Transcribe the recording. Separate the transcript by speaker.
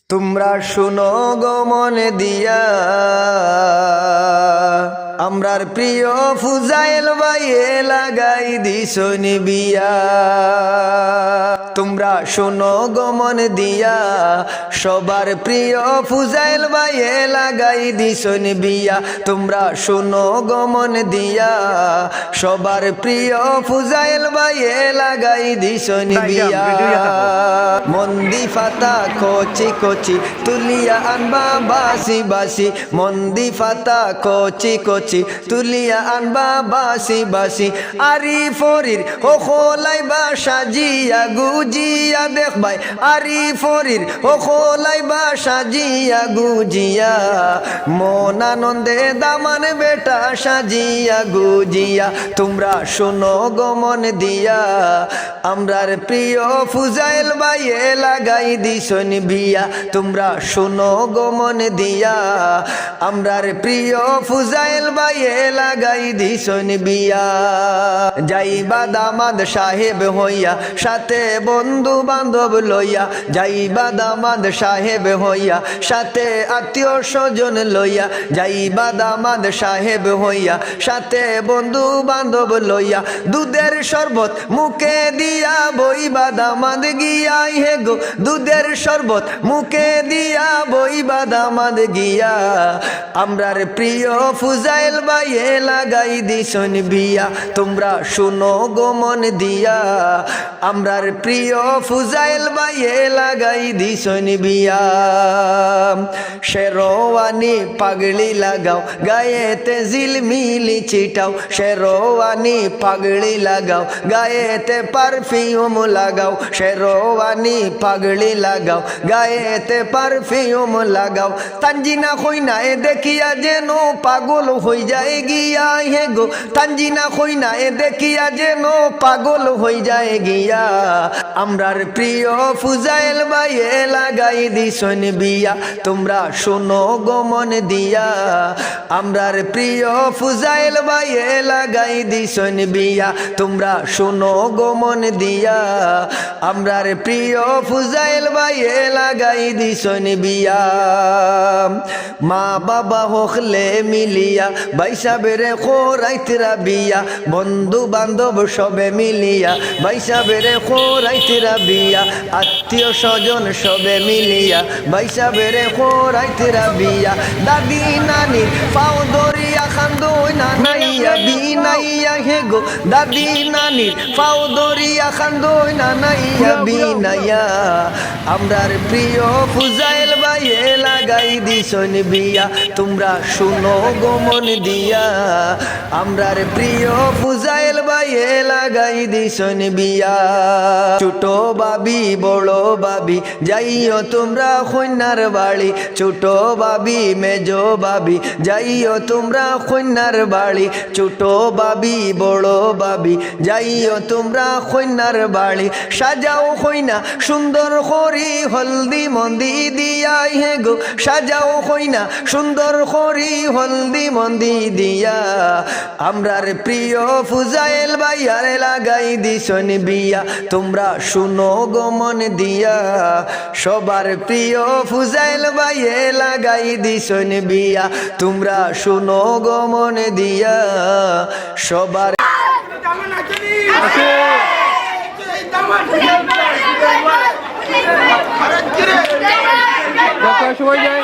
Speaker 1: তোমরা শুনো গো মন দিয়া, আমরার প্রিয় ফুজাইল ভাইয়ে লাগাই দিছন বিয়া। তোমরা শুনো গো মন দিয়া, সবার প্রিয় ফুজাইল ভাইয়ে লাগাই দিছন বিয়া। তোমরা শুনো গো মন দিয়া, সবার প্রিয় ফুজাইল ভাইয়ে লাগাই দিছন বিয়া। মন্দি ফাতা কচি কচি তুলিয়া আনবা বাসি বাসি, মন্দি ফাতা কচি কচি তুলিয়া আনবা বাসি বাসি। আরি ফরির ও খোলাইবা সাজিয়া গুজিয়া, দেখবাই আরি ফরির ও খোলাইবা সাজিয়া গুজিয়া। মন আনন্দে দামান বেটা সাজিয়া গুজিয়া। তোমরা শোনো গো মন দিয়া, আমরার প্রিয় ফুজাইল ভাইয়ে লাগাই দিছন বিয়া। তোমরা শোনো গো মন দিয়া, আমরার প্রিয় ফুজাইল ভাইয়ে লাগাই দিছন বিয়া। যাইবা দামাদ সাহেব হইয়া, সাথে বন্ধু বান্ধব লইয়া। যাইবা দামাদ সাহেব হইয়া, সাথে আত্মীয় স্বজন লইয়া। যাইবা দামাদ সাহেব হইয়া, সাথে বন্ধু বান্ধব লইয়া। দুধের শরবত মুখে দিয়া বইবা দামাদ গিয়া, হে গো দুধের শরবত মুখে দিয়া বইবা দামাদ গিয়া। আমরার প্রিয় ফুজাইল ভাইয়ে লাগাই দিছন বিয়া। তোমরা শুনো গো মন দিয়া, আমরার প্রিয় ফুজাইল ভাইয়ে লাগাই দিছন বিয়া। শেরওয়ানি পাগড়ি লাগাও, গায়েতে জিলমিলি ছিটাও। শেরওয়ানি পাগড়ি লাগাও, গায়েতে পারফিউম লাগাও। শেরওয়ানি পাগড়ি লাগাও, গায়েতে পারফিউম লাগাও। তানজিনা কইনায় দেখিয়া যেন পাগল হই যায় গিয়া, হে গো তানজিনা কইনায় দেখিয়া যেন পাগল হই যায় গিয়া। আমরার প্রিয় ফুজাইল ভাইয়ে লাগাই দিছন বিয়া। তোমরা শোনো গো মন দিয়া, আমরার প্রিয় ফুজাইল ভাইয়ে লাগাই দিছন বিয়া। তোমরা শোনো গো মন দিয়া, আমরার প্রিয় ফুজাইল ভাইয়ে লাগাই দিছন বিয়া। মা বাবা হকলে মিলিয়া, বাইসা বেড়ে খোরাইতরা বিয়া। বন্ধু বান্ধব সবে মিলিয়া, বাইসা বেড়ে খোরাইতরা বিয়া। আত্মীয় স্বজন সবে মিলিয়া, বাইসা বেড়ে খোরাইতরা বিয়া। দাদি নানি পাও দরিয়া খান্দই না নাইয়া বিনাইয়া, হে গো দাদি নানি পাও দরিয়া খান্দই না নাইয়া বিনাইয়া। আমরার প্রিয় ফুজাইল ভাইয়ে লাগাই দিছন বিয়া। তোমরা শুনো গো মন দিয়া, আমরার প্রিয় ফুজাইল ভাইয়ে লাগাই দিছন বিয়া। ছোট বাবি বড় বাবি যাইও তোমরা কন্যার বাড়ি। ছোট বাবি মেজ বাবি যাইও তোমরা কন্যার বাড়ি। ছোট বাবি বড় বাবি যাইও তোমরা কন্যার বাড়ি। সাজাও কইনা সুন্দর করি হলদি মন্দি দিয়া, হে গো সাজাও কইনা সুন্দর করি হলদি মন্দি দিয়া। আমরার প্রিয় ফুজাইল ভাইয়ারে লাগাই দিছন বিয়া। তোমরা শুনো গো মন দিয়া, সবার প্রিয় ফুজাইল ভাইয়ে লাগাই দিছন বিয়া। তোমরা শুনো গো মন দিয়া, সবার
Speaker 2: সময় যায়।